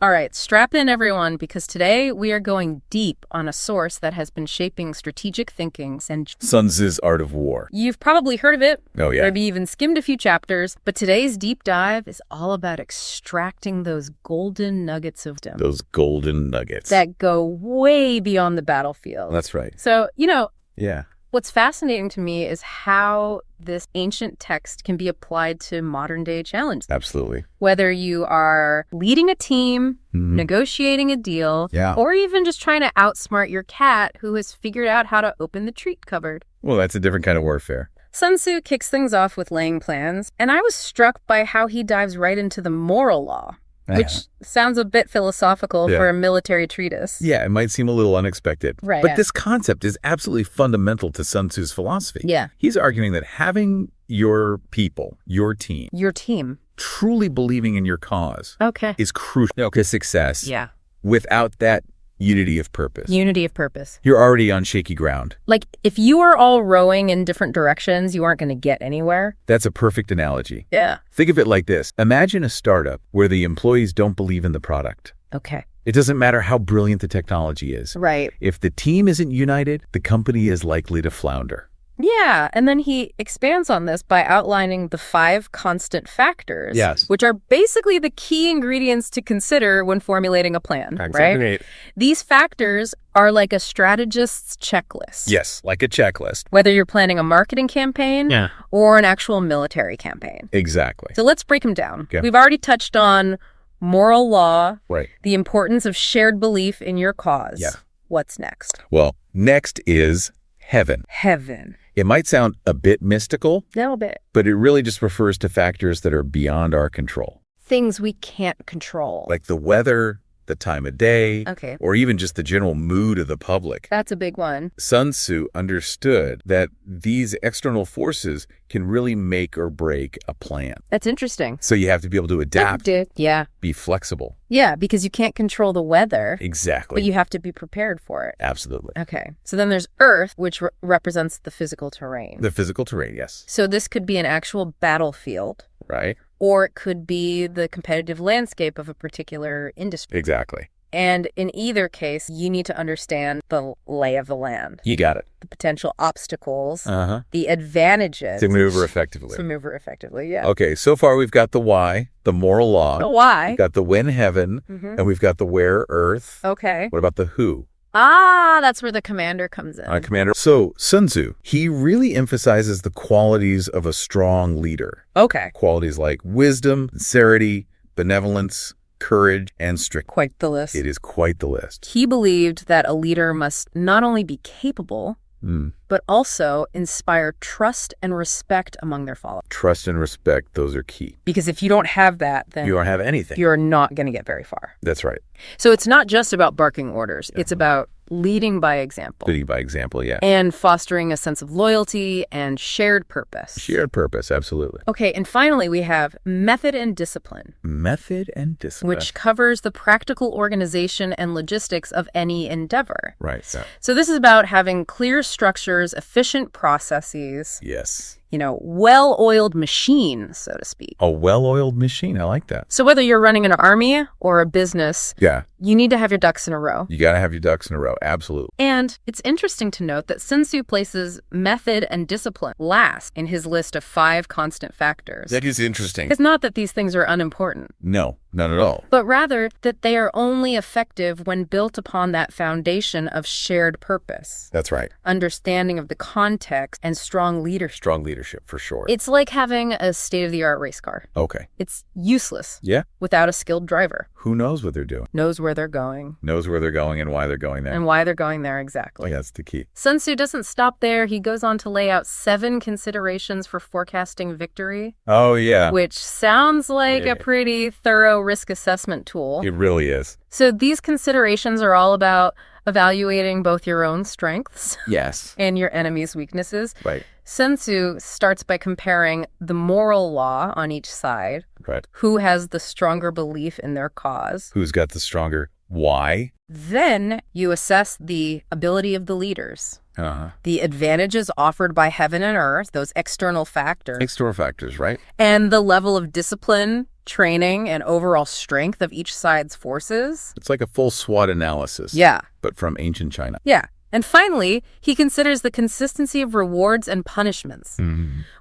All right, strap in, everyone, because today we are going deep on a source that has been shaping strategic thinking since Sun Tzu's Art of War. You've probably heard of it. Oh, yeah. Maybe even skimmed a few chapters. But today's deep dive is all about extracting those golden nuggets of wisdom. Those golden nuggets. That go way beyond the battlefield. That's right. So, Yeah. what's fascinating to me is how this ancient text can be applied to modern day challenges. Absolutely. Whether you are leading a team, negotiating a deal, or even just trying to outsmart your cat who has figured out how to open the treat cupboard. Well, that's a different kind of warfare. Sun Tzu kicks things off with laying plans, and I was struck by how he dives right into the moral law, which sounds a bit philosophical for a military treatise. Yeah, it might seem a little unexpected. Right. But this concept is absolutely fundamental to Sun Tzu's philosophy. Yeah. He's arguing that having your people, your team, truly believing in your cause is crucial to success. Yeah. Without that unity of purpose. Unity of purpose. You're already on shaky ground. Like, if you are all rowing in different directions, you aren't going to get anywhere. That's a perfect analogy. Yeah. Think of it like this. Imagine a startup where the employees don't believe in the product. Okay. It doesn't matter how brilliant the technology is. Right. If the team isn't united, the company is likely to flounder. Yeah, and then he expands on this by outlining the 5 constant factors, which are basically the key ingredients to consider when formulating a plan, right? These factors are like a strategist's checklist. Yes, like a checklist. Whether you're planning a marketing campaign or an actual military campaign. Exactly. So let's break them down. Okay. We've already touched on moral law, right? The importance of shared belief in your cause. Yeah. What's next? Well, next is heaven. Heaven. It might sound a bit mystical, A little bit. but it really just refers to factors that are beyond our control. Things we can't control. Like the weather, the time of day, Okay. or even just the general mood of the public. That's a big one. Sun Tzu understood that these external forces can really make or break a plan. That's interesting. So you have to be able to adapt, Yeah. be flexible. Yeah, because you can't control the weather. Exactly. But you have to be prepared for it. Absolutely. Okay. So then there's Earth, which represents the physical terrain. The physical terrain, yes. So this could be an actual battlefield. Right. Or it could be the competitive landscape of a particular industry. Exactly. And in either case, you need to understand the lay of the land. You got it. The potential obstacles, the advantages. To maneuver effectively. To maneuver effectively, yeah. Okay, so far we've got the why, the moral law. The why. We've got the when heaven, and we've got the where earth. Okay. What about the who? That's where the commander comes in. Commander. So Sun Tzu, he really emphasizes the qualities of a strong leader. Okay. Qualities like wisdom, sincerity, benevolence, courage, and strict. Quite the list. It is quite the list. He believed that a leader must not only be capable, but also inspire trust and respect among their followers. Trust and respect, those are key. Because if you don't have that, then you don't have anything. You're not going to get very far. That's right. So it's not just about barking orders. It's about leading by example. Leading by example, yeah. And fostering a sense of loyalty and shared purpose. Shared purpose, absolutely. Okay, and finally we have method and discipline. Method and discipline. Which covers the practical organization and logistics of any endeavor. Right. So this is about having clear structures, efficient processes. Yes. Well-oiled machine, so to speak. A well-oiled machine. I like that. So whether you're running an army or a business, you need to have your ducks in a row. You got to have your ducks in a row. Absolutely. And it's interesting to note that Sun Tzu places method and discipline last in his list of 5 constant factors. That is interesting. It's not that these things are unimportant. No, not at all. But rather that they are only effective when built upon that foundation of shared purpose. That's right. Understanding of the context and strong leadership. Strong leadership, for sure. It's like having a state-of-the-art race car. Okay. It's useless. Yeah. Without a skilled driver. Who knows what they're doing? Knows where they're going. Knows where they're going and why they're going there. And why they're going there, exactly. That's the key. Sun Tzu doesn't stop there. He goes on to lay out 7 considerations for forecasting victory. Oh, yeah. Which sounds like a pretty thorough risk assessment tool. It really is. So these considerations are all about evaluating both your own strengths and your enemy's weaknesses. Right. Sun Tzu starts by comparing the moral law on each side. Right. Who has the stronger belief in their cause? Who's got the stronger why? Then you assess the ability of the leaders. The advantages offered by heaven and earth, those external factors. External factors, right? And the level of discipline training, and overall strength of each side's forces. It's like a full SWOT analysis. Yeah. But from ancient China. Yeah. And finally, he considers the consistency of rewards and punishments,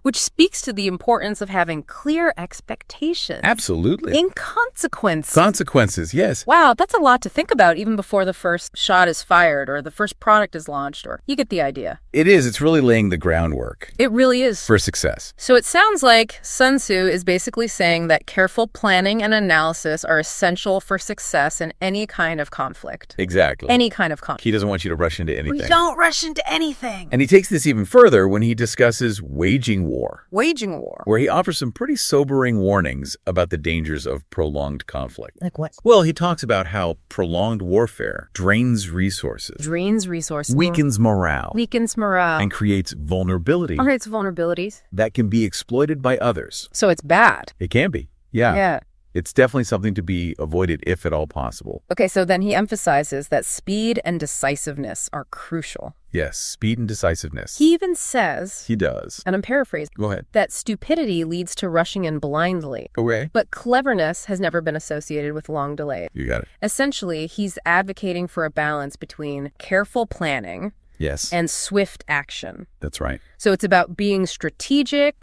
which speaks to the importance of having clear expectations. Absolutely. In consequence. Consequences, yes. Wow, that's a lot to think about even before the first shot is fired or the first product is launched, or you get the idea. It is. It's really laying the groundwork. It really is. For success. So it sounds like Sun Tzu is basically saying that careful planning and analysis are essential for success in any kind of conflict. Exactly. Any kind of conflict. He doesn't want you to rush into anything. We don't rush into anything. And he takes this even further when he discusses waging war. Waging war. Where he offers some pretty sobering warnings about the dangers of prolonged conflict. Like what? Well, he talks about how prolonged warfare drains resources. Drains resources. Weakens morale. Weakens morale. And creates vulnerability. Or creates vulnerabilities. That can be exploited by others. So it's bad. It can be. Yeah. Yeah. It's definitely something to be avoided if at all possible. Okay, so then he emphasizes that speed and decisiveness are crucial. Yes, speed and decisiveness. He even says... He does. And I'm paraphrasing. Go ahead. That stupidity leads to rushing in blindly. Okay. But cleverness has never been associated with long delay. You got it. Essentially, he's advocating for a balance between careful planning... Yes. And swift action. That's right. So it's about being strategic,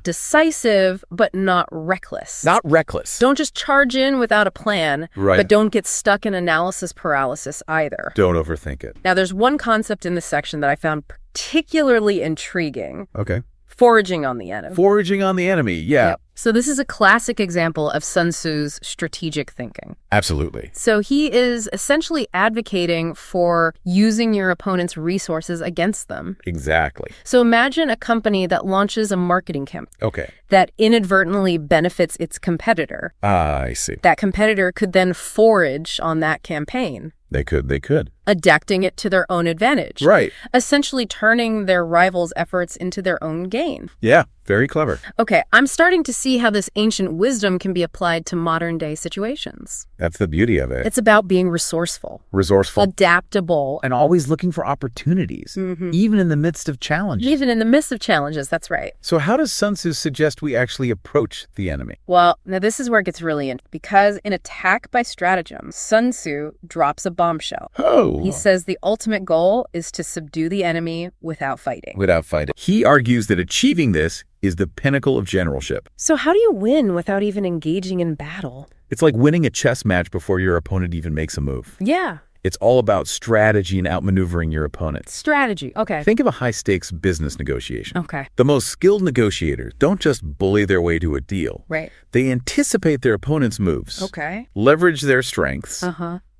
decisive, but not reckless. Not reckless. Don't just charge in without a plan, but don't get stuck in analysis paralysis either. Don't overthink it. Now, there's one concept in this section that I found particularly intriguing. Okay. Foraging on the enemy. Foraging on the enemy, yeah. Yep. So this is a classic example of Sun Tzu's strategic thinking. Absolutely. So he is essentially advocating for using your opponent's resources against them. Exactly. So imagine a company that launches a marketing campaign that inadvertently benefits its competitor. I see. That competitor could then forage on that campaign. They could. Adapting it to their own advantage. Right. Essentially turning their rivals' efforts into their own gain. Yeah, very clever. Okay, I'm starting to see how this ancient wisdom can be applied to modern-day situations. That's the beauty of it. It's about being resourceful. Resourceful. Adaptable. And always looking for opportunities, even in the midst of challenges. Even in the midst of challenges, that's right. So how does Sun Tzu suggest we actually approach the enemy? Well, now this is where it gets really interesting, because in Attack by Stratagem, Sun Tzu drops a bombshell. Oh. He says the ultimate goal is to subdue the enemy without fighting. Without fighting. He argues that achieving this is the pinnacle of generalship. So how do you win without even engaging in battle? It's like winning a chess match before your opponent even makes a move. Yeah. It's all about strategy and outmaneuvering your opponent. Strategy, okay. Think of a high-stakes business negotiation. Okay. The most skilled negotiators don't just bully their way to a deal. Right. They anticipate their opponent's moves. Okay. Leverage their strengths.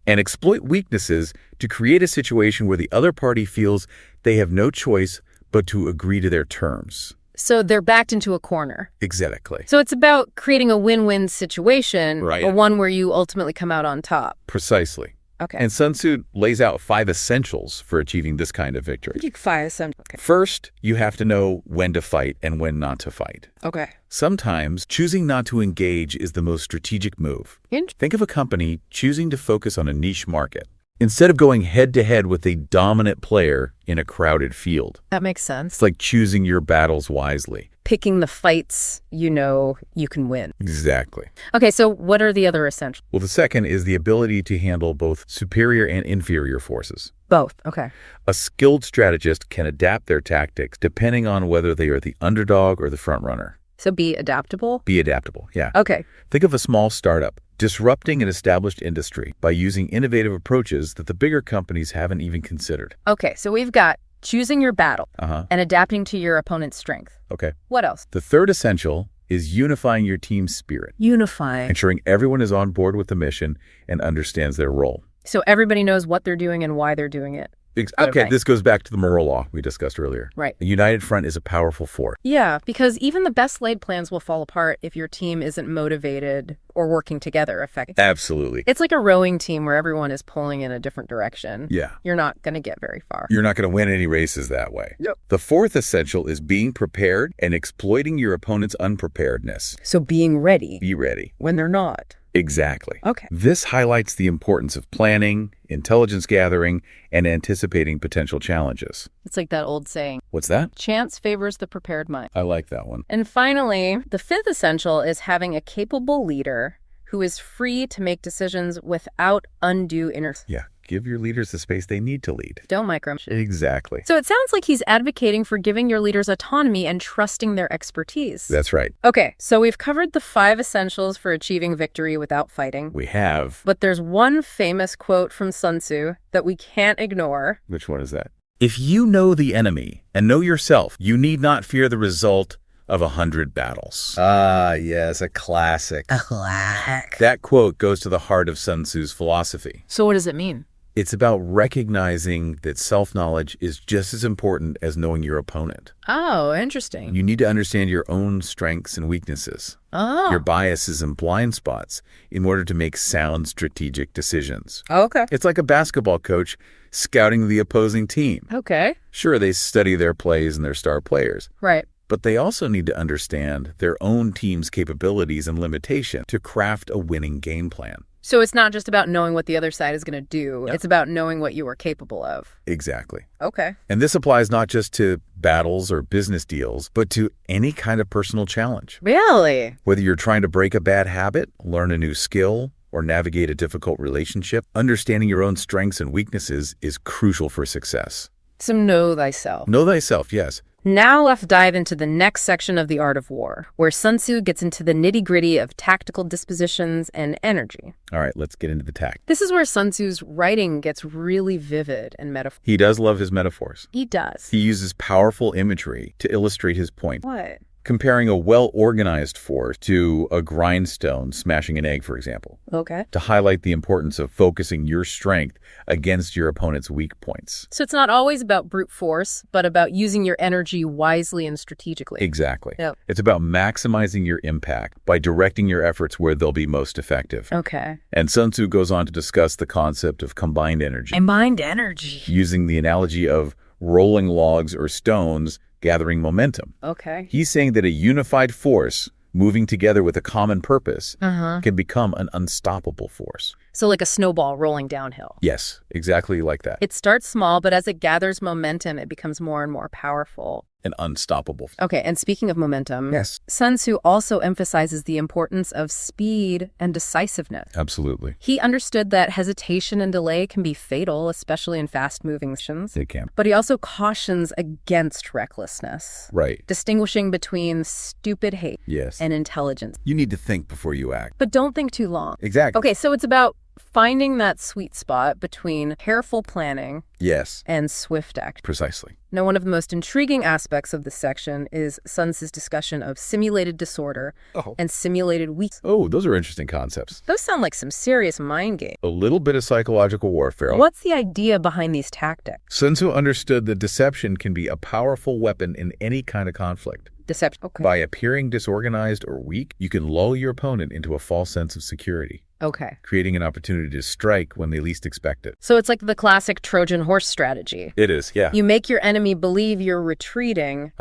And exploit weaknesses to create a situation where the other party feels they have no choice but to agree to their terms. So they're backed into a corner. Exactly. So it's about creating a win-win situation, right, or one where you ultimately come out on top. Precisely. Okay. And Sun Tzu lays out 5 essentials for achieving this kind of victory. 5 essentials. Okay. First, you have to know when to fight and when not to fight. Okay. Sometimes choosing not to engage is the most strategic move. Think of a company choosing to focus on a niche market instead of going head-to-head with a dominant player in a crowded field. That makes sense. It's like choosing your battles wisely. Picking the fights you know you can win. Exactly. Okay, so what are the other essentials? Well, the second is the ability to handle both superior and inferior forces. Both, okay. A skilled strategist can adapt their tactics depending on whether they are the underdog or the front runner. So be adaptable? Be adaptable, yeah. Okay. Think of a small startup disrupting an established industry by using innovative approaches that the bigger companies haven't even considered. Okay, so we've got choosing your battle and adapting to your opponent's strength. Okay. What else? The third essential is unifying your team's spirit. Unifying. Ensuring everyone is on board with the mission and understands their role. So everybody knows what they're doing and why they're doing it. Okay, this goes back to the moral law we discussed earlier. Right. A united front is a powerful force. Yeah, because even the best laid plans will fall apart if your team isn't motivated or working together effectively. Absolutely. It's like a rowing team where everyone is pulling in a different direction. Yeah. You're not going to get very far. You're not going to win any races that way. Yep. The fourth essential is being prepared and exploiting your opponent's unpreparedness. So being ready. Be ready. When they're not. Exactly. Okay. This highlights the importance of planning, intelligence gathering, and anticipating potential challenges. It's like that old saying. What's that? Chance favors the prepared mind. I like that one. And finally, the fifth essential is having a capable leader who is free to make decisions without undue Yeah. Give your leaders the space they need to lead. Don't micromanage. Exactly. So it sounds like he's advocating for giving your leaders autonomy and trusting their expertise. That's right. Okay, so we've covered the 5 essentials for achieving victory without fighting. We have. But there's one famous quote from Sun Tzu that we can't ignore. Which one is that? If you know the enemy and know yourself, you need not fear the result of 100 battles. Ah, yes, a classic. A classic. That quote goes to the heart of Sun Tzu's philosophy. So what does it mean? It's about recognizing that self-knowledge is just as important as knowing your opponent. Oh, interesting. You need to understand your own strengths and weaknesses, your biases and blind spots, in order to make sound strategic decisions. Okay. It's like a basketball coach scouting the opposing team. Okay. Sure, they study their plays and their star players. Right. But they also need to understand their own team's capabilities and limitations to craft a winning game plan. So it's not just about knowing what the other side is going to do. Yep. It's about knowing what you are capable of. Exactly. Okay. And this applies not just to battles or business deals, but to any kind of personal challenge. Really? Whether you're trying to break a bad habit, learn a new skill, or navigate a difficult relationship, understanding your own strengths and weaknesses is crucial for success. So know thyself. Know thyself, yes. Now let's dive into the next section of The Art of War, where Sun Tzu gets into the nitty-gritty of tactical dispositions and energy. All right, let's get into the tact. This is where Sun Tzu's writing gets really vivid and metaphorical. He does love his metaphors. He does. He uses powerful imagery to illustrate his point. What? Comparing a well-organized force to a grindstone smashing an egg, for example. Okay. To highlight the importance of focusing your strength against your opponent's weak points. So it's not always about brute force, but about using your energy wisely and strategically. Exactly. Yep. It's about maximizing your impact by directing your efforts where they'll be most effective. Okay. And Sun Tzu goes on to discuss the concept of combined energy. Combined energy. Using the analogy of rolling logs or stones gathering momentum. Okay. He's saying that a unified force moving together with a common purpose can become an unstoppable force. So like a snowball rolling downhill. Yes, exactly like that. It starts small, but as it gathers momentum, it becomes more and more powerful. An unstoppable. Okay, and speaking of momentum, yes, Sun Tzu also emphasizes the importance of speed and decisiveness. Absolutely. He understood that hesitation and delay can be fatal, especially in fast-moving missions. They can. But he also cautions against recklessness. Right. Distinguishing between stupid hate and intelligence. You need to think before you act. But don't think too long. Exactly. Okay, so it's about finding that sweet spot between careful planning and swift action. Precisely. Now, one of the most intriguing aspects of this section is Sun Tzu's discussion of simulated disorder and simulated weakness. Oh, those are interesting concepts. Those sound like some serious mind games. A little bit of psychological warfare. What's the idea behind these tactics? Sun Tzu understood that deception can be a powerful weapon in any kind of conflict. Deception. Okay. By appearing disorganized or weak, you can lull your opponent into a false sense of security. Okay. Creating an opportunity to strike when they least expect it. So it's like the classic Trojan horse strategy. It is, yeah. You make your enemy believe you're retreating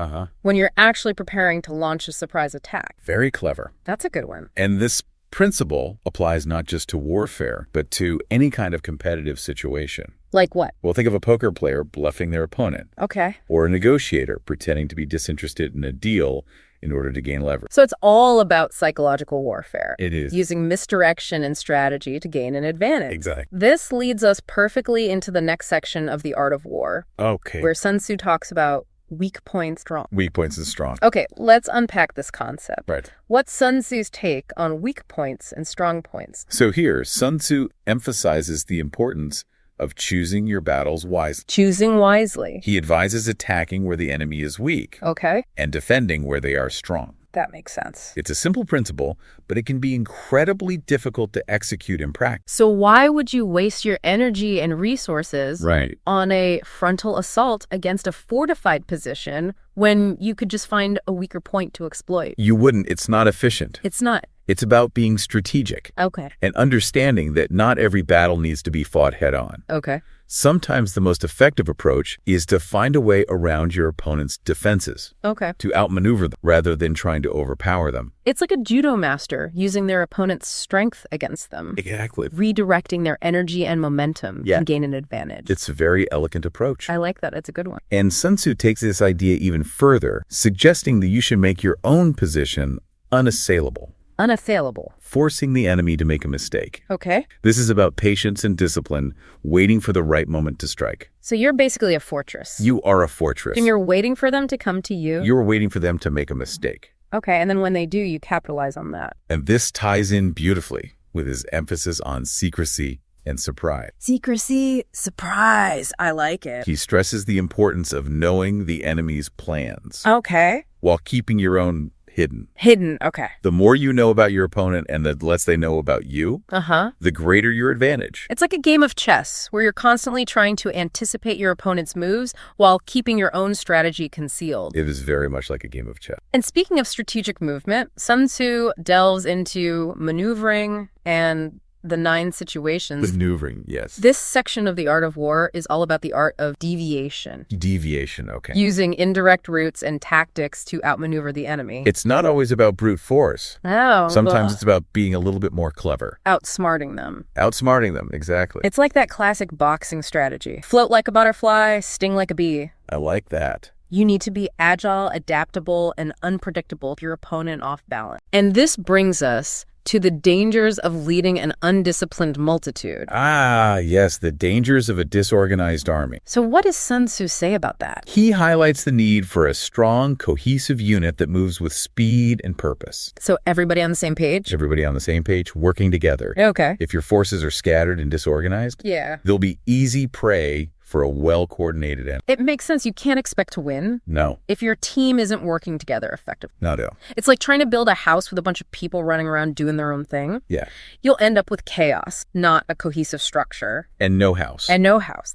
when you're actually preparing to launch a surprise attack. Very clever. That's a good one. And this principle applies not just to warfare, but to any kind of competitive situation. Like what? Well, think of a poker player bluffing their opponent. Okay. Or a negotiator pretending to be disinterested in a deal in order to gain leverage. So it's all about psychological warfare. It is. Using misdirection and strategy to gain an advantage. Exactly. This leads us perfectly into the next section of The Art of War. Okay. Where Sun Tzu talks about weak points strong. Weak points and strong. Okay, let's unpack this concept. Right. What's Sun Tzu's take on weak points and strong points? So here, Sun Tzu emphasizes the importance of choosing your battles wisely. Choosing wisely. He advises attacking where the enemy is weak. Okay. And defending where they are strong. That makes sense. It's a simple principle, but it can be incredibly difficult to execute in practice. So why would you waste your energy and resources on a frontal assault against a fortified position when you could just find a weaker point to exploit? You wouldn't. It's not efficient. It's not. It's about being strategic. Okay. And understanding that not every battle needs to be fought head-on. Okay. Sometimes the most effective approach is to find a way around your opponent's defenses. Okay. To outmaneuver them rather than trying to overpower them. It's like a judo master using their opponent's strength against them. Exactly. Redirecting their energy and momentum to gain an advantage. It's a very elegant approach. I like that. It's a good one. And Sun Tzu takes this idea even further, suggesting that you should make your own position unassailable. Unassailable. Forcing the enemy to make a mistake. Okay. This is about patience and discipline, waiting for the right moment to strike. So you're basically a fortress. You are a fortress. And you're waiting for them to come to you. You're waiting for them to make a mistake. Okay, and then when they do, you capitalize on that. And this ties in beautifully with his emphasis on secrecy and surprise. Secrecy, surprise. I like it. He stresses the importance of knowing the enemy's plans. Okay. While keeping your own hidden. Hidden, okay. The more you know about your opponent and the less they know about you, the greater your advantage. It's like a game of chess where you're constantly trying to anticipate your opponent's moves while keeping your own strategy concealed. It is very much like a game of chess. And speaking of strategic movement, Sun Tzu delves into maneuvering and the 9 situations. Maneuvering, yes. This section of the art of war is all about the art of deviation. Deviation, okay. Using indirect routes and tactics to outmaneuver the enemy. It's not always about brute force. Oh. Sometimes it's about being a little bit more clever. Outsmarting them. Outsmarting them, exactly. It's like that classic boxing strategy. Float like a butterfly, sting like a bee. I like that. You need to be agile, adaptable, and unpredictable if your opponent off balance. And this brings us to the dangers of leading an undisciplined multitude. Ah, yes, the dangers of a disorganized army. So what does Sun Tzu say about that? He highlights the need for a strong, cohesive unit that moves with speed and purpose. So everybody on the same page? Everybody on the same page, working together. Okay. If your forces are scattered and disorganized, they'll be easy prey for a well-coordinated enemy. It makes sense. You can't expect to win. No. If your team isn't working together effectively. No. It's like trying to build a house with a bunch of people running around doing their own thing. Yeah. You'll end up with chaos, not a cohesive structure. And no house.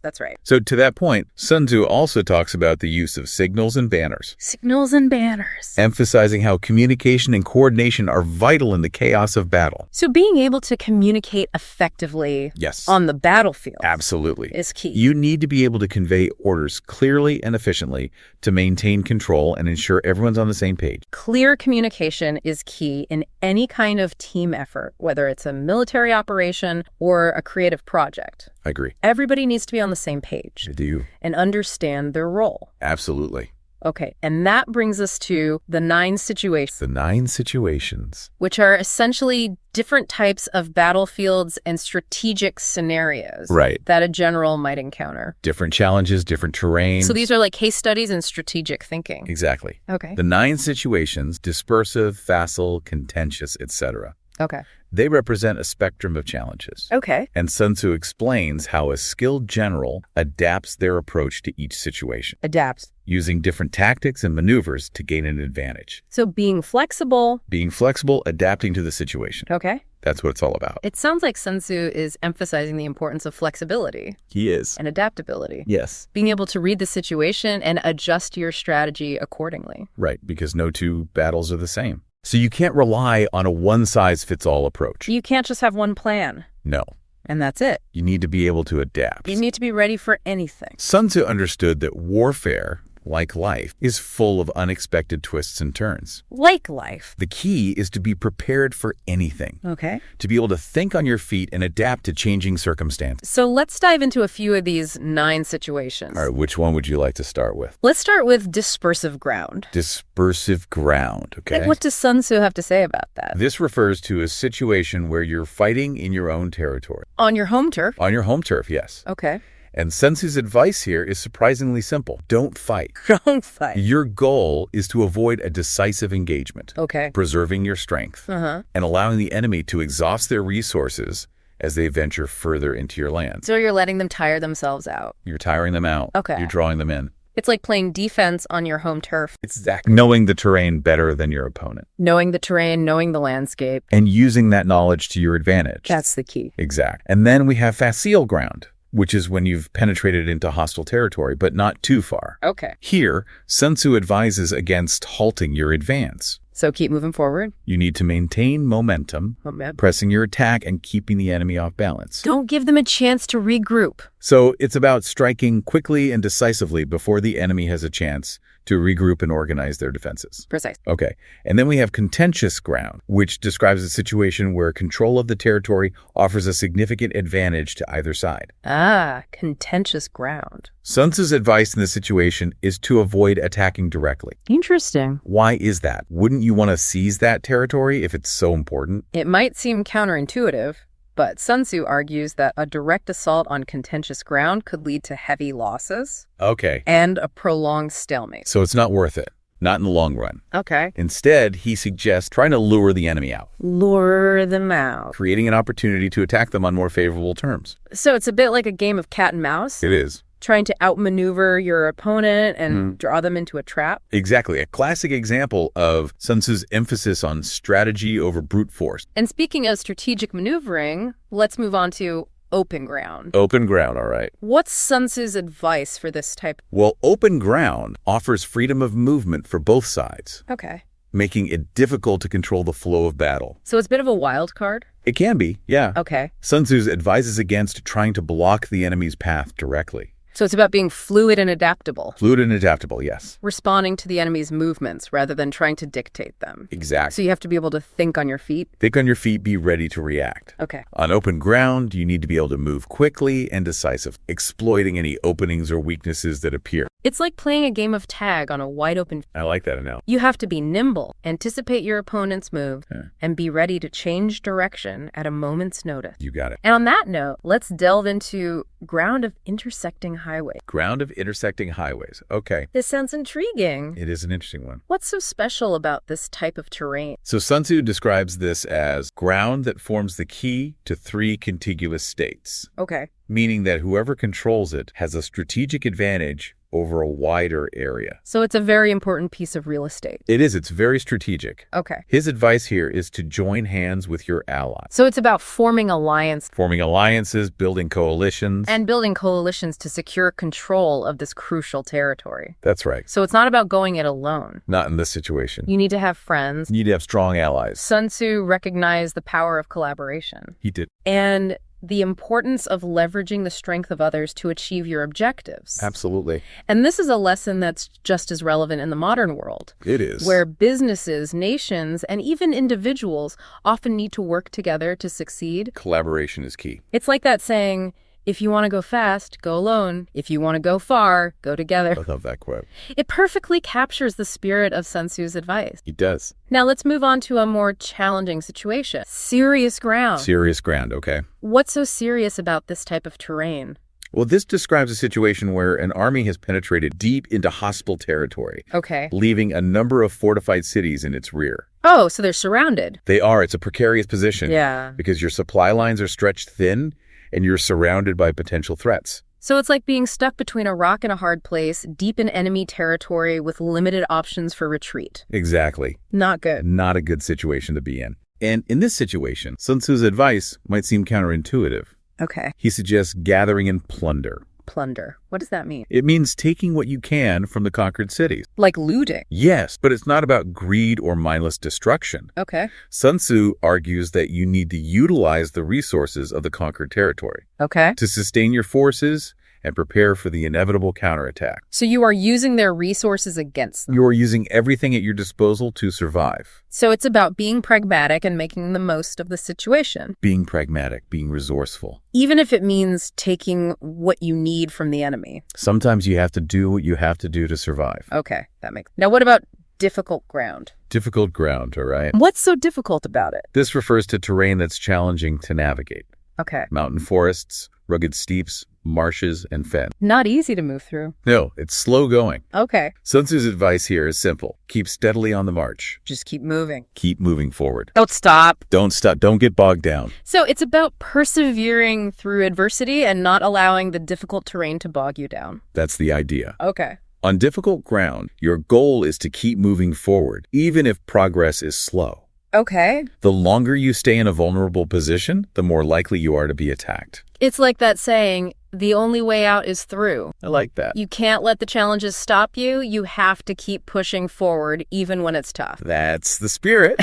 That's right. So to that point, Sun Tzu also talks about the use of signals and banners. Signals and banners. Emphasizing how communication and coordination are vital in the chaos of battle. So being able to communicate effectively on the battlefield absolutely is key. You need to be able to convey orders clearly and efficiently to maintain control and ensure everyone's on the same page. Clear communication is key in any kind of team effort, whether it's a military operation or a creative project. I agree. Everybody needs to be on the same page. I do. And understand their role. Absolutely. Okay, and that brings us to the 9 situations. The 9 situations. Which are essentially different types of battlefields and strategic scenarios that a general might encounter. Different challenges, different terrain. So these are like case studies in strategic thinking. Exactly. Okay. The 9 situations, dispersive, facile, contentious, etc. Okay. They represent a spectrum of challenges. Okay. And Sun Tzu explains how a skilled general adapts their approach to each situation. Adapts. Using different tactics and maneuvers to gain an advantage. So being flexible. Being flexible, adapting to the situation. Okay. That's what it's all about. It sounds like Sun Tzu is emphasizing the importance of flexibility. He is. And adaptability. Yes. Being able to read the situation and adjust your strategy accordingly. Right, because no 2 battles are the same. So you can't rely on a one-size-fits-all approach. You can't just have one plan. No. And that's it. You need to be able to adapt. You need to be ready for anything. Sun Tzu understood that warfare, like life, is full of unexpected twists and turns. Like life. The key is to be prepared for anything. Okay. To be able to think on your feet and adapt to changing circumstances. So let's dive into a few of these 9 situations. All right, which one would you like to start with? Let's start with dispersive ground. Dispersive ground, okay. What does Sun Tzu have to say about that? This refers to a situation where you're fighting in your own territory. On your home turf? On your home turf, yes. Okay. And Sun Tzu's advice here is surprisingly simple. Don't fight. Don't fight. Your goal is to avoid a decisive engagement. Okay. Preserving your strength. And allowing the enemy to exhaust their resources as they venture further into your land. So you're letting them tire themselves out. You're tiring them out. Okay. You're drawing them in. It's like playing defense on your home turf. Exactly. Knowing the terrain better than your opponent. Knowing the terrain, knowing the landscape. And using that knowledge to your advantage. That's the key. Exact. And then we have facile ground. which is when you've penetrated into hostile territory, but not too far. Okay. Here, Sun Tzu advises against halting your advance. So keep moving forward. You need to maintain momentum, pressing your attack and keeping the enemy off balance. Don't give them a chance to regroup. So it's about striking quickly and decisively before the enemy has a chance to regroup and organize their defenses. Precise. Okay. And then we have contentious ground, which describes a situation where control of the territory offers a significant advantage to either side. Ah, contentious ground. Sun Tzu's advice in this situation is to avoid attacking directly. Interesting. Why is that? Wouldn't you want to seize that territory if it's so important? It might seem counterintuitive, but Sun Tzu argues that a direct assault on contentious ground could lead to heavy losses. Okay. And a prolonged stalemate. So it's not worth it. Not in the long run. Okay. Instead, he suggests trying to lure the enemy out. Lure them out. Creating an opportunity to attack them on more favorable terms. So it's a bit like a game of cat and mouse? It is. Trying to outmaneuver your opponent and draw them into a trap? Exactly. A classic example of Sun Tzu's emphasis on strategy over brute force. And speaking of strategic maneuvering, let's move on to open ground. Open ground, all right. What's Sun Tzu's advice for this type? Well, open ground offers freedom of movement for both sides. Okay. Making it difficult to control the flow of battle. So it's a bit of a wild card? It can be, yeah. Okay. Sun Tzu advises against trying to block the enemy's path directly. So it's about being fluid and adaptable. Fluid and adaptable, yes. Responding to the enemy's movements rather than trying to dictate them. Exactly. So you have to be able to think on your feet? Think on your feet, be ready to react. Okay. On open ground, you need to be able to move quickly and decisive, exploiting any openings or weaknesses that appear. It's like playing a game of tag on a wide open... I like that analogy. You have to be nimble, anticipate your opponent's move, and be ready to change direction at a moment's notice. You got it. And on that note, let's delve into ground of intersecting highways. Ground of intersecting highways. Okay. This sounds intriguing. It is an interesting one. What's so special about this type of terrain? So Sun Tzu describes this as ground that forms the key to 3 contiguous states. Okay. Meaning that whoever controls it has a strategic advantage over a wider area. So it's a very important piece of real estate. It is. It's very strategic. Okay. His advice here is to join hands with your allies. So it's about forming alliances. Forming alliances, building coalitions. And building coalitions to secure control of this crucial territory. That's right. So it's not about going it alone. Not in this situation. You need to have friends. You need to have strong allies. Sun Tzu recognized the power of collaboration. He did. And the importance of leveraging the strength of others to achieve your objectives. Absolutely. And this is a lesson that's just as relevant in the modern world. It is. Where businesses, nations, and even individuals often need to work together to succeed. Collaboration is key. It's like that saying, if you want to go fast, go alone. If you want to go far, go together. I love that quote. It perfectly captures the spirit of Sun Tzu's advice. It does. Now let's move on to a more challenging situation. Serious ground. Serious ground, okay. What's so serious about this type of terrain? Well, this describes a situation where an army has penetrated deep into hostile territory. Okay. Leaving a number of fortified cities in its rear. Oh, so they're surrounded. They are. It's a precarious position. Yeah. Because your supply lines are stretched thin and you're surrounded by potential threats. So it's like being stuck between a rock and a hard place, deep in enemy territory with limited options for retreat. Exactly. Not good. Not a good situation to be in. And in this situation, Sun Tzu's advice might seem counterintuitive. Okay. He suggests gathering in plunder. Plunder. What does that mean? It means taking what you can from the conquered cities. Like looting? Yes, but it's not about greed or mindless destruction. Okay. Sun Tzu argues that you need to utilize the resources of the conquered territory. Okay. To sustain your forces and prepare for the inevitable counterattack. So you are using their resources against them. You are using everything at your disposal to survive. So it's about being pragmatic and making the most of the situation. Being pragmatic, being resourceful. Even if it means taking what you need from the enemy. Sometimes you have to do what you have to do to survive. Okay, that makes... Now what about difficult ground? Difficult ground, all right? What's so difficult about it? This refers to terrain that's challenging to navigate. Okay. Mountain forests, rugged steeps, marshes, and fen. Not easy to move through. No, it's slow going. Okay. Sun Tzu's advice here is simple. Keep steadily on the march. Just keep moving. Keep moving forward. Don't stop. Don't stop. Don't get bogged down. So it's about persevering through adversity and not allowing the difficult terrain to bog you down. That's the idea. Okay. On difficult ground, your goal is to keep moving forward, even if progress is slow. Okay. The longer you stay in a vulnerable position, the more likely you are to be attacked. It's like that saying, the only way out is through. I like that. You can't let the challenges stop you. You have to keep pushing forward, even when it's tough. That's the spirit.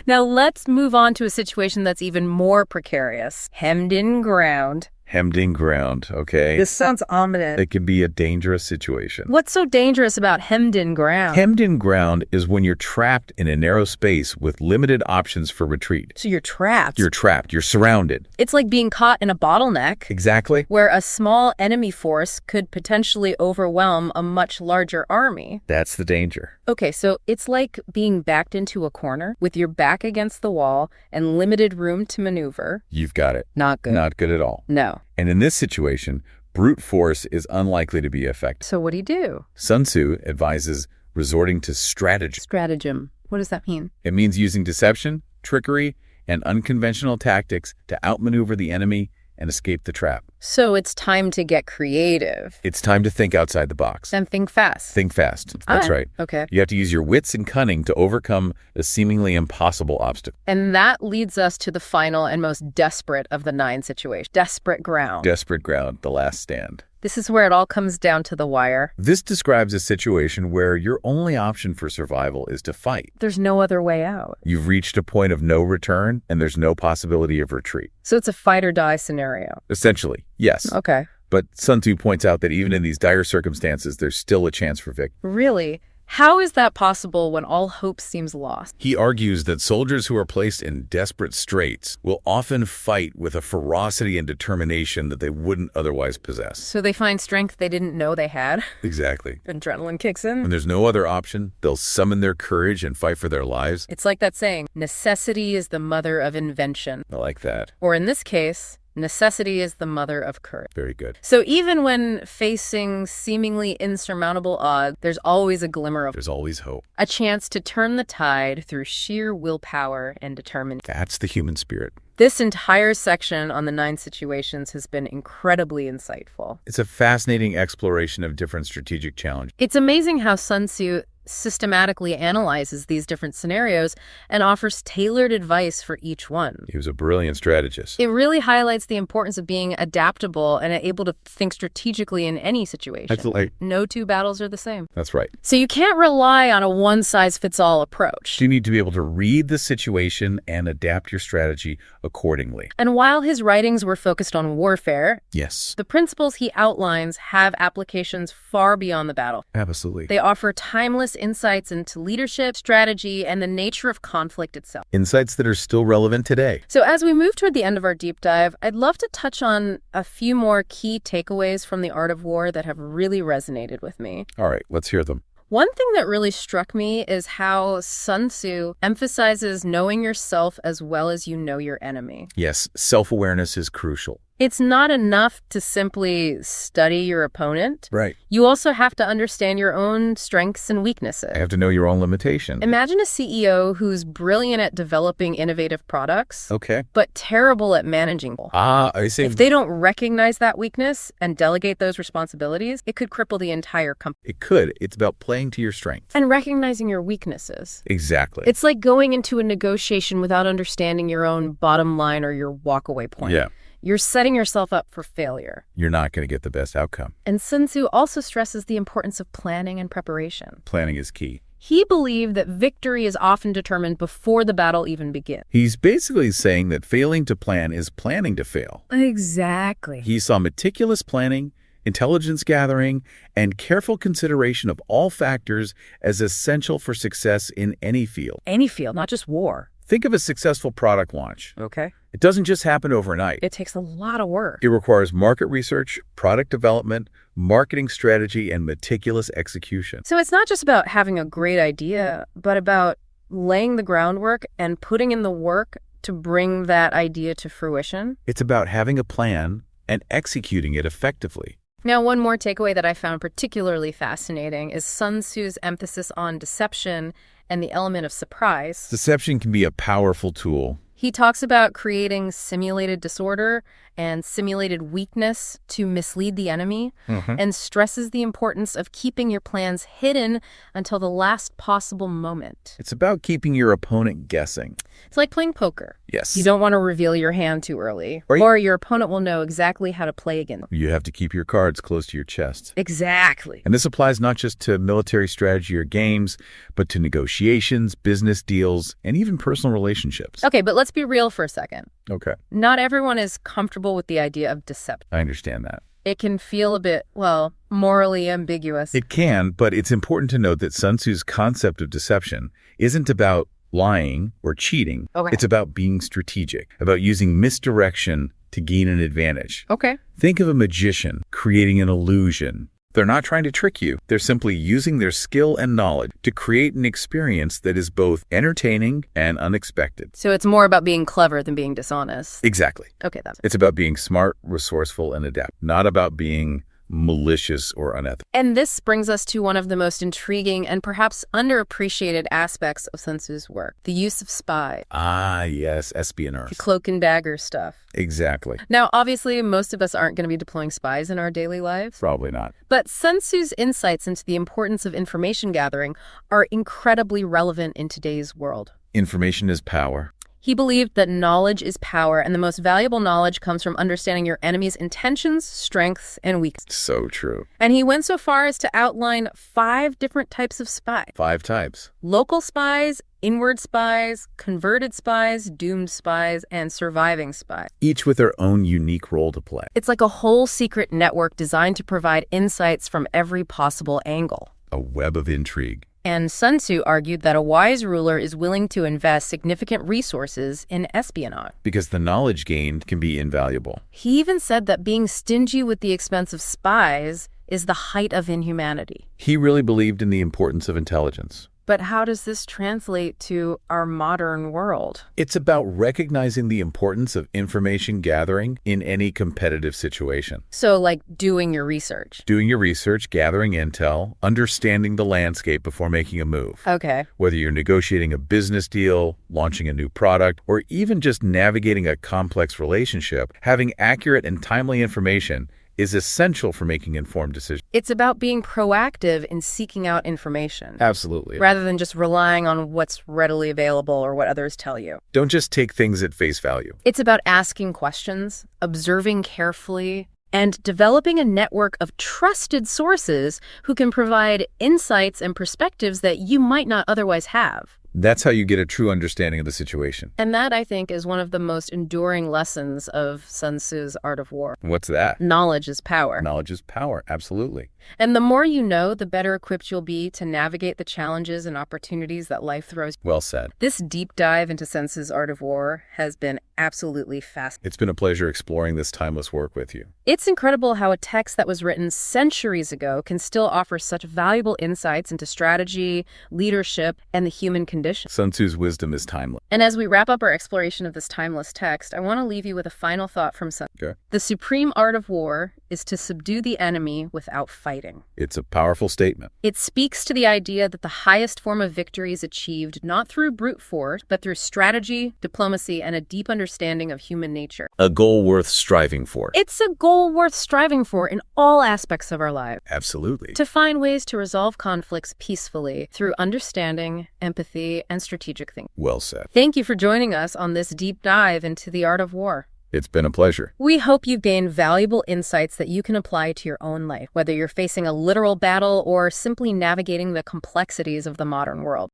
Now let's move on to a situation that's even more precarious. Hemmed in ground. Hemmed in ground, okay? This sounds ominous. It can be a dangerous situation. What's so dangerous about hemmed in ground? Hemmed in ground is when you're trapped in a narrow space with limited options for retreat. So you're trapped. You're trapped. You're surrounded. It's like being caught in a bottleneck. Exactly. Where a small enemy force could potentially overwhelm a much larger army. That's the danger. Okay, so it's like being backed into a corner with your back against the wall and limited room to maneuver. You've got it. Not good. Not good at all. No. And in this situation, brute force is unlikely to be effective. So what do you do? Sun Tzu advises resorting to strategy. Stratagem. What does that mean? It means using deception, trickery, and unconventional tactics to outmaneuver the enemy and escape the trap. So it's time to get creative. It's time to think outside the box. And think fast. Think fast. That's right. Okay. You have to use your wits and cunning to overcome a seemingly impossible obstacle. And that leads us to the final and most desperate of the 9 situations. Desperate ground. Desperate ground, the last stand. This is where it all comes down to the wire. This describes a situation where your only option for survival is to fight. There's no other way out. You've reached a point of no return, and there's no possibility of retreat. So it's a fight or die scenario. Essentially, yes. Okay. But Sun Tzu points out that even in these dire circumstances, there's still a chance for victory. Really? How is that possible when all hope seems lost? He argues that soldiers who are placed in desperate straits will often fight with a ferocity and determination that they wouldn't otherwise possess. So they find strength they didn't know they had? Exactly. Adrenaline kicks in? When there's no other option, they'll summon their courage and fight for their lives. It's like that saying, necessity is the mother of invention. I like that. Or in this case, necessity is the mother of courage. Very good. So even when facing seemingly insurmountable odds, there's always a glimmer of... There's always hope. A chance to turn the tide through sheer willpower and determination. That's the human spirit. This entire section on the 9 situations has been incredibly insightful. It's a fascinating exploration of different strategic challenges. It's amazing how Sun Tzu systematically analyzes these different scenarios and offers tailored advice for each one. He was a brilliant strategist. It really highlights the importance of being adaptable and able to think strategically in any situation. Absolutely. No 2 battles are the same. That's right. So you can't rely on a one-size-fits-all approach. You need to be able to read the situation and adapt your strategy accordingly. And while his writings were focused on warfare, yes, the principles he outlines have applications far beyond the battle. Absolutely. They offer timeless insights into leadership, strategy, and the nature of conflict itself. Insights that are still relevant today. So as we move toward the end of our deep dive, I'd love to touch on a few more key takeaways from The Art of War that have really resonated with me. All right, let's hear them. One thing that really struck me is how Sun Tzu emphasizes knowing yourself as well as you know your enemy. Yes, self-awareness is crucial. It's not enough to simply study your opponent. Right. You also have to understand your own strengths and weaknesses. You have to know your own limitations. Imagine a CEO who's brilliant at developing innovative products, okay, but terrible at managing people. I see. If they don't recognize that weakness and delegate those responsibilities, it could cripple the entire company. It could. It's about playing to your strengths. And recognizing your weaknesses. Exactly. It's like going into a negotiation without understanding your own bottom line or your walkaway point. Yeah. You're setting yourself up for failure. You're not going to get the best outcome. And Sun Tzu also stresses the importance of planning and preparation. Planning is key. He believed that victory is often determined before the battle even begins. He's basically saying that failing to plan is planning to fail. Exactly. He saw meticulous planning, intelligence gathering, and careful consideration of all factors as essential for success in any field. Any field, not just war. Think of a successful product launch. Okay. It doesn't just happen overnight. It takes a lot of work. It requires market research, product development, marketing strategy, and meticulous execution. So it's not just about having a great idea, but about laying the groundwork and putting in the work to bring that idea to fruition. It's about having a plan and executing it effectively. Now, one more takeaway that I found particularly fascinating is Sun Tzu's emphasis on deception and the element of surprise. Deception can be a powerful tool. He talks about creating simulated disorder and simulated weakness to mislead the enemy, and stresses the importance of keeping your plans hidden until the last possible moment. It's about keeping your opponent guessing. It's like playing poker. Yes. You don't want to reveal your hand too early, or your opponent will know exactly how to play again. You have to keep your cards close to your chest. Exactly. And this applies not just to military strategy or games, but to negotiations, business deals, and even personal relationships. Okay, but let's be real for a second. Okay. Not everyone is comfortable with the idea of deception. I understand that. It can feel a bit, well, morally ambiguous. It can, but it's important to note that Sun Tzu's concept of deception isn't about lying or cheating. Okay. It's about being strategic, about using misdirection to gain an advantage. Okay. Think of a magician creating an illusion. They're not trying to trick you. They're simply using their skill and knowledge to create an experience that is both entertaining and unexpected. So it's more about being clever than being dishonest. Exactly. Okay, that's it. It's about being smart, resourceful, and adept, not about being malicious or unethical. And this brings us to one of the most intriguing and perhaps underappreciated aspects of Sun Tzu's work, the use of spies. Ah, yes, espionage. The cloak and dagger stuff. Exactly. Now, obviously, most of us aren't going to be deploying spies in our daily lives. Probably not. But Sun Tzu's insights into the importance of information gathering are incredibly relevant in today's world. Information is power. He believed that knowledge is power, and the most valuable knowledge comes from understanding your enemy's intentions, strengths, and weaknesses. So true. And he went so far as to outline 5 different types of spies. 5 types. Local spies, inward spies, converted spies, doomed spies, and surviving spies. Each with their own unique role to play. It's like a whole secret network designed to provide insights from every possible angle. A web of intrigue. And Sun Tzu argued that a wise ruler is willing to invest significant resources in espionage. Because the knowledge gained can be invaluable. He even said that being stingy with the expense of spies is the height of inhumanity. He really believed in the importance of intelligence. But how does this translate to our modern world? It's about recognizing the importance of information gathering in any competitive situation. So, like doing your research. Doing your research, gathering intel, understanding the landscape before making a move. Okay. Whether you're negotiating a business deal, launching a new product, or even just navigating a complex relationship, having accurate and timely information is essential for making informed decisions. It's about being proactive in seeking out information. Absolutely. Rather than just relying on what's readily available or what others tell you. Don't just take things at face value. It's about asking questions, observing carefully, and developing a network of trusted sources who can provide insights and perspectives that you might not otherwise have. That's how you get a true understanding of the situation. And that, I think, is one of the most enduring lessons of Sun Tzu's Art of War. What's that? Knowledge is power. Knowledge is power, absolutely. And the more you know, the better equipped you'll be to navigate the challenges and opportunities that life throws. Well said. This deep dive into Sun Tzu's Art of War has been absolutely fascinating. It's been a pleasure exploring this timeless work with you. It's incredible how a text that was written centuries ago can still offer such valuable insights into strategy, leadership, and the human condition. Sun Tzu's wisdom is timeless. And as we wrap up our exploration of this timeless text, I want to leave you with a final thought from Sun Tzu. Okay. The supreme art of war is to subdue the enemy without fighting. It's a powerful statement. It speaks to the idea that the highest form of victory is achieved not through brute force, but through strategy, diplomacy, and a deep understanding of human nature. A goal worth striving for. It's a goal worth striving for in all aspects of our lives. Absolutely. To find ways to resolve conflicts peacefully through understanding, empathy, and strategic thinking. Well said. Thank you for joining us on this deep dive into the art of war. It's been a pleasure. We hope you've gained valuable insights that you can apply to your own life, whether you're facing a literal battle or simply navigating the complexities of the modern world.